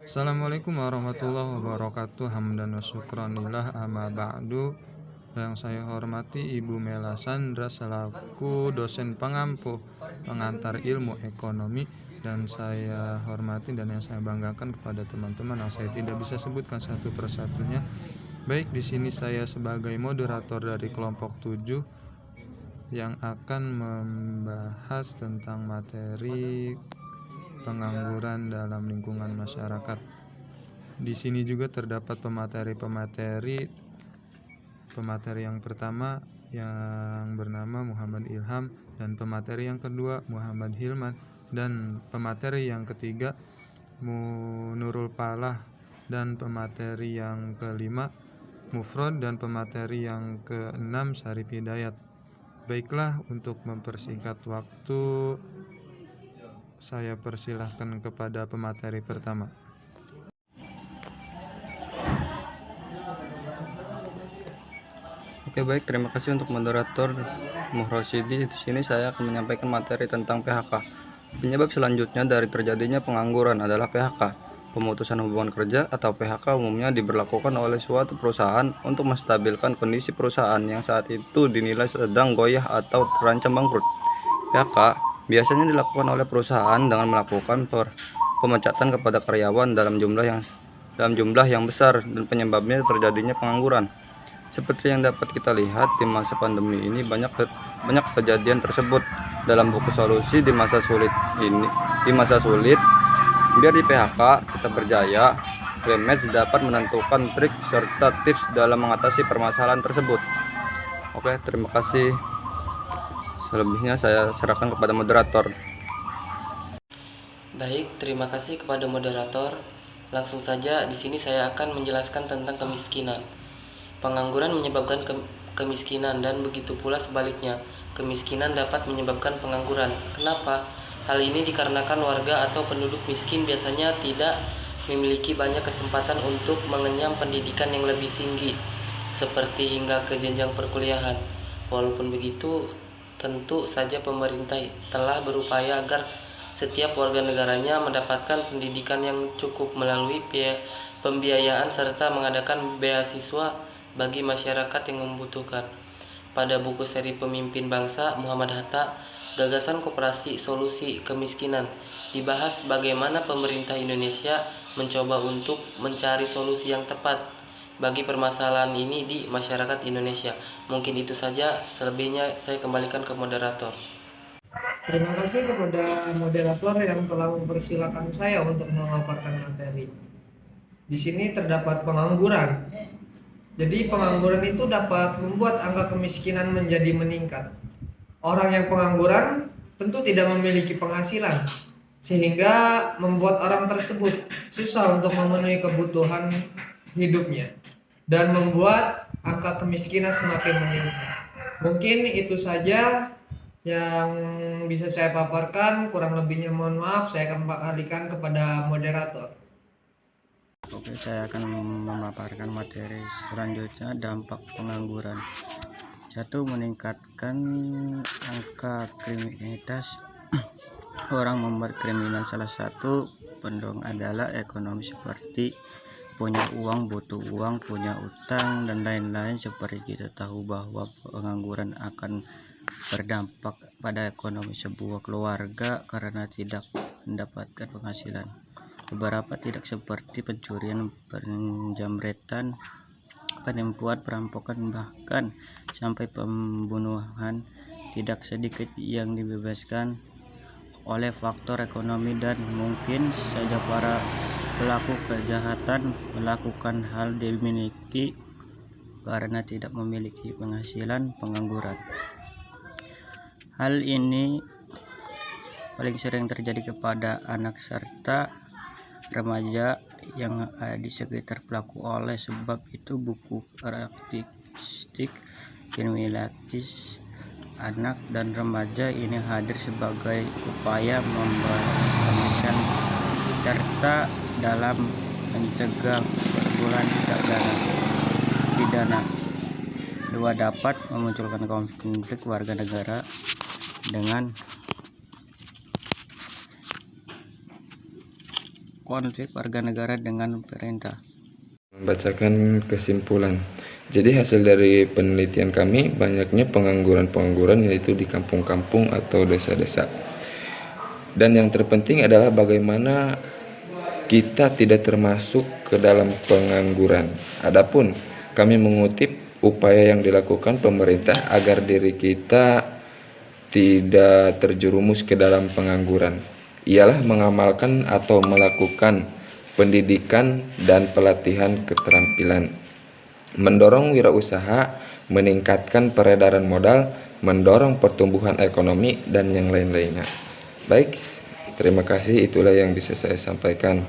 Assalamualaikum warahmatullahi wabarakatuh. Hamdan wa syukranillah amma ba'du. Yang saya hormati Ibu Mela Sandra selaku dosen pengampu pengantar ilmu ekonomi, dan saya hormati dan yang saya banggakan kepada teman-teman yang saya tidak bisa sebutkan satu persatunya. Baik, di sini saya sebagai moderator dari kelompok 7 yang akan membahas tentang materi pengangguran dalam lingkungan masyarakat. Di sini juga terdapat pemateri yang pertama yang bernama Muhammad Ilham, dan pemateri yang kedua Muhammad Hilman, dan pemateri yang ketiga Nurul Palah, dan pemateri yang kelima Mufrod, dan pemateri yang keenam Syarif Hidayat. Baiklah, untuk mempersingkat waktu, saya persilahkan kepada pemateri pertama. Oke, baik, terima kasih untuk moderator Muhrosidi. Di sini saya akan menyampaikan materi tentang PHK. Penyebab selanjutnya dari terjadinya pengangguran adalah PHK. Pemutusan hubungan kerja atau PHK umumnya diberlakukan oleh suatu perusahaan untuk menstabilkan kondisi perusahaan yang saat itu dinilai sedang goyah atau terancam bangkrut. PHK biasanya dilakukan oleh perusahaan dengan melakukan pemecatan kepada karyawan dalam jumlah yang besar, dan penyebabnya terjadinya pengangguran. Seperti yang dapat kita lihat di masa pandemi ini, banyak kejadian tersebut. Dalam buku solusi di masa sulit, biar di PHK kita berjaya, Remeds dapat menentukan trik serta tips dalam mengatasi permasalahan tersebut. Oke, terima kasih. Selebihnya saya serahkan kepada moderator. Baik, terima kasih kepada moderator. Langsung saja di sini saya akan menjelaskan tentang kemiskinan. Pengangguran menyebabkan kemiskinan, dan begitu pula sebaliknya. Kemiskinan dapat menyebabkan pengangguran. Kenapa? Hal ini dikarenakan warga atau penduduk miskin biasanya tidak memiliki banyak kesempatan untuk mengenyam pendidikan yang lebih tinggi, seperti hingga ke jenjang perkuliahan. Walaupun begitu, tentu saja pemerintah telah berupaya agar setiap warga negaranya mendapatkan pendidikan yang cukup melalui pembiayaan serta mengadakan beasiswa bagi masyarakat yang membutuhkan. Pada buku seri Pemimpin Bangsa Muhammad Hatta, Gagasan Koperasi Solusi Kemiskinan, dibahas bagaimana pemerintah Indonesia mencoba untuk mencari solusi yang tepat bagi permasalahan ini di masyarakat Indonesia. Mungkin itu saja, selebihnya saya kembalikan ke moderator. Terima kasih kepada moderator yang telah mempersilahkan saya untuk memaparkan materi. Di sini terdapat pengangguran. Jadi pengangguran itu dapat membuat angka kemiskinan menjadi meningkat. Orang yang pengangguran tentu tidak memiliki penghasilan, sehingga membuat orang tersebut susah untuk memenuhi kebutuhan hidupnya dan membuat angka kemiskinan semakin meningkat. Mungkin itu saja yang bisa saya paparkan, kurang lebihnya mohon maaf. Saya akan alihkan kepada moderator. Oke, saya akan memaparkan materi selanjutnya, dampak pengangguran. Satu, meningkatkan angka kriminalitas. Orang membuat kriminal. Salah satu pendorong adalah ekonomi, seperti punya uang, butuh uang, punya utang, dan lain-lain. Seperti kita tahu bahwa pengangguran akan berdampak pada ekonomi sebuah keluarga karena tidak mendapatkan penghasilan. Beberapa tidak seperti pencurian, penjamretan, penipuan, perampokan, bahkan sampai pembunuhan. Tidak sedikit yang dibebaskan oleh faktor ekonomi, dan mungkin saja para pelaku kejahatan melakukan hal dimiliki karena tidak memiliki penghasilan. Pengangguran, hal ini paling sering terjadi kepada anak serta remaja yang ada di sekitar pelaku. Oleh sebab itu, buku karakteristik kriminalitas anak dan remaja ini hadir sebagai upaya memberikan serta dalam mencegah perburuan pidana. Dua, dapat memunculkan konflik warga negara dengan konflik warga negara dengan pemerintah. Membacakan kesimpulan. Jadi hasil dari penelitian kami, banyaknya pengangguran-pengangguran yaitu di kampung-kampung atau desa-desa. Dan yang terpenting adalah bagaimana kita tidak termasuk ke dalam pengangguran. Adapun kami mengutip upaya yang dilakukan pemerintah agar diri kita tidak terjerumus ke dalam pengangguran, ialah mengamalkan atau melakukan pendidikan dan pelatihan keterampilan, mendorong wirausaha, meningkatkan peredaran modal, mendorong pertumbuhan ekonomi, dan yang lain-lainnya. Baik, terima kasih, itulah yang bisa saya sampaikan.